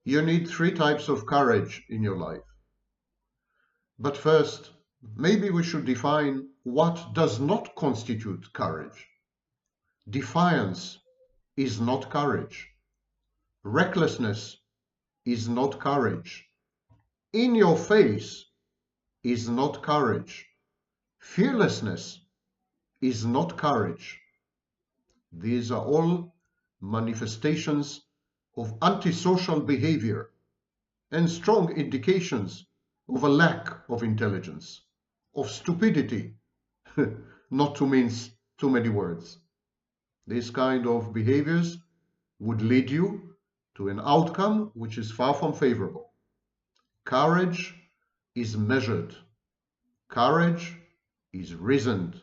You need three types of courage in your life. But first, maybe we should define what does not constitute courage. Defiance is not courage. Recklessness is not courage. In your face is not courage. Fearlessness is not courage. These are all manifestations of antisocial behavior and strong indications of a lack of intelligence, of stupidity, not to mince too many words. This kind of behaviors would lead you to an outcome which is far from favorable. Courage is measured. Courage is reasoned.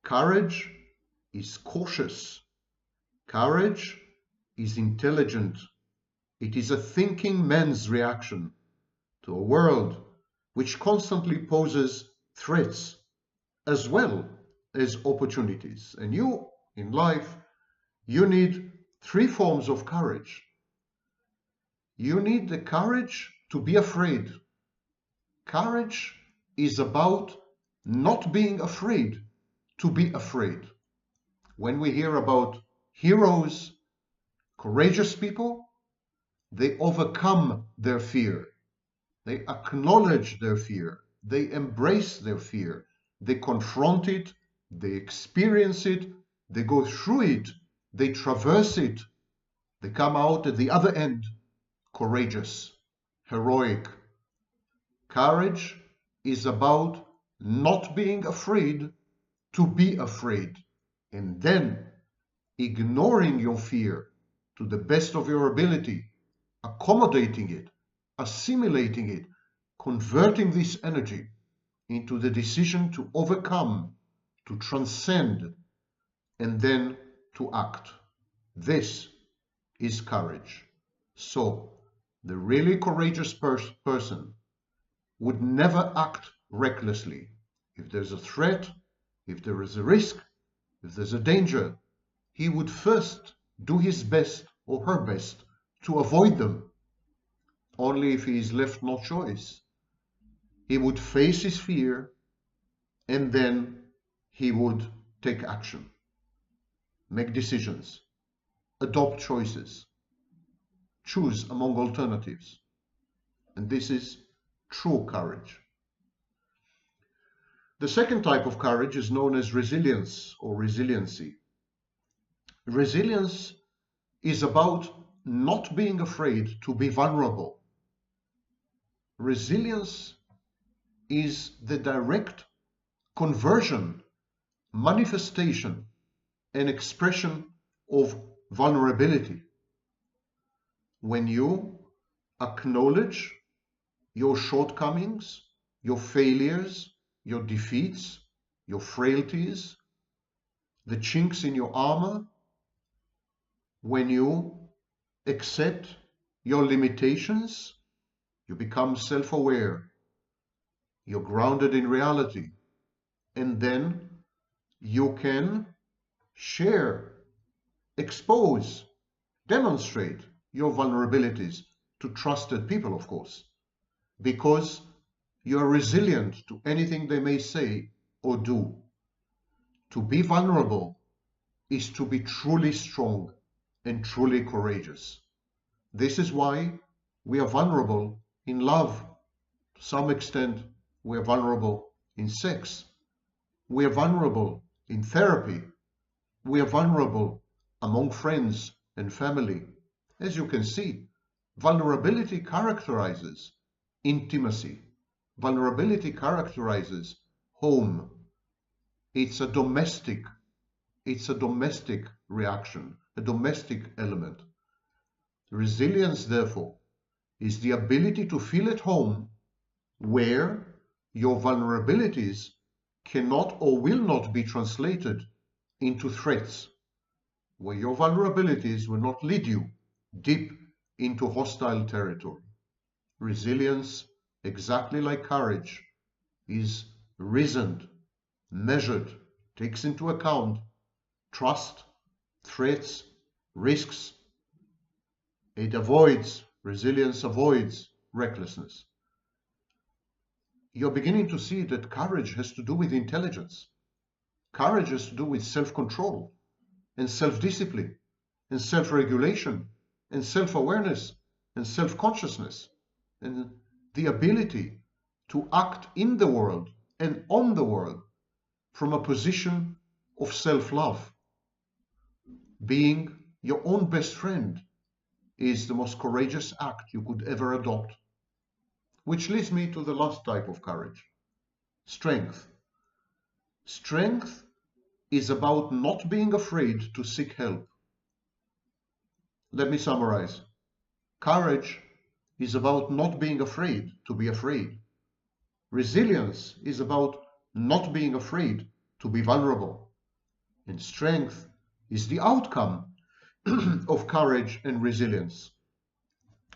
Courage is cautious. Courage is intelligent. It is a thinking man's reaction to a world which constantly poses threats as well as opportunities. And you, in life, you need three forms of courage. You need the courage to be afraid. Courage is about not being afraid to be afraid. When we hear about heroes, courageous people, they overcome their fear. They acknowledge their fear. They embrace their fear. They confront it. They experience it. They go through it. They traverse it. They come out at the other end courageous, heroic. Courage is about not being afraid to be afraid, and then ignoring your fear to the best of your ability, accommodating it, assimilating it, converting this energy into the decision to overcome, to transcend, and then to act. This is courage. So, the really courageous person would never act recklessly. If there's a threat, if there is a risk, if there's a danger, he would first do his best or her best to avoid them. Only if he is left no choice, he would face his fear and then he would take action, make decisions, adopt choices, choose among alternatives. And this is true courage. The second type of courage is known as resilience or resiliency. Resilience is about not being afraid to be vulnerable. Resilience is the direct conversion, manifestation, and expression of vulnerability. When you acknowledge your shortcomings, your failures, your defeats, your frailties, the chinks in your armor, when you accept your limitations, you become self-aware, you're grounded in reality, and then you can share, expose, demonstrate your vulnerabilities to trusted people, of course, because you're resilient to anything they may say or do. To be vulnerable is to be truly strong and truly courageous. This is why we are vulnerable in love. To some extent, we are vulnerable in sex. We are vulnerable in therapy. We are vulnerable among friends and family. As you can see, vulnerability characterizes intimacy. Vulnerability characterizes home. It's a domestic reaction, a domestic element. Resilience, therefore, is the ability to feel at home where your vulnerabilities cannot or will not be translated into threats, where your vulnerabilities will not lead you deep into hostile territory. Resilience, exactly like courage, is reasoned, measured, takes into account trust, threats, risks. It avoids Resilience avoids recklessness. You're beginning to see that courage has to do with intelligence. Courage has to do with self-control and self-discipline and self-regulation and self-awareness and self-consciousness and the ability to act in the world and on the world from a position of self-love. Being your own best friend is the most courageous act you could ever adopt. Which leads me to the last type of courage, strength. Strength is about not being afraid to seek help. Let me summarize. Courage is about not being afraid to be afraid. Resilience is about not being afraid to be vulnerable. And strength is the outcome of courage and resilience.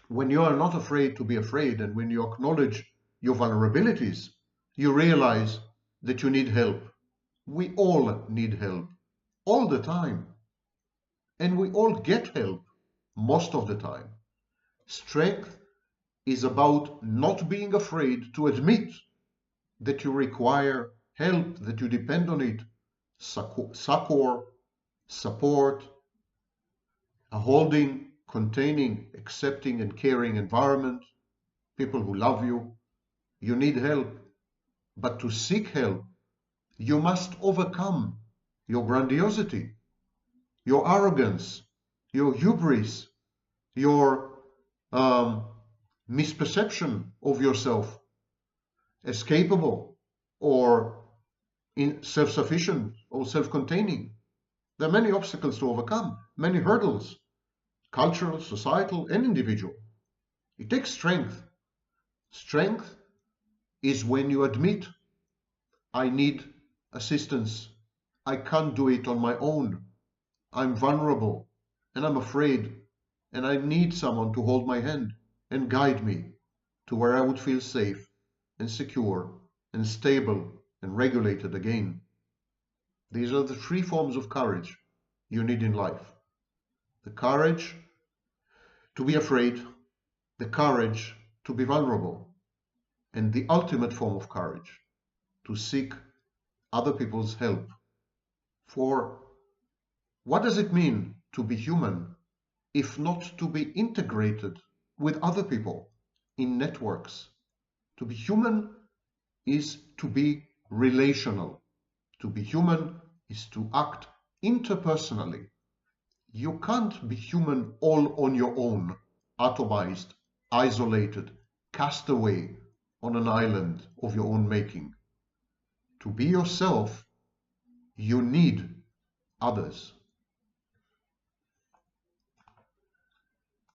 When you are not afraid to be afraid, and when you acknowledge your vulnerabilities, you realize that you need help. We all need help, all the time. And we all get help, most of the time. Strength is about not being afraid to admit that you require help, that you depend on it, succor, support, a holding, containing, accepting and caring environment, people who love you. You need help, but to seek help, you must overcome your grandiosity, your arrogance, your hubris, your misperception of yourself as capable or self-sufficient or self-containing. There are many obstacles to overcome, many hurdles, cultural, societal, and individual. It takes strength. Strength is when you admit, I need assistance. I can't do it on my own. I'm vulnerable and I'm afraid, and I need someone to hold my hand and guide me to where I would feel safe and secure and stable and regulated again. These are the three forms of courage you need in life. The courage to be afraid, the courage to be vulnerable, and the ultimate form of courage, to seek other people's help. For what does it mean to be human if not to be integrated with other people in networks? To be human is to be relational. To be human is to act interpersonally. You can't be human all on your own, atomized, isolated, cast away on an island of your own making. To be yourself, you need others.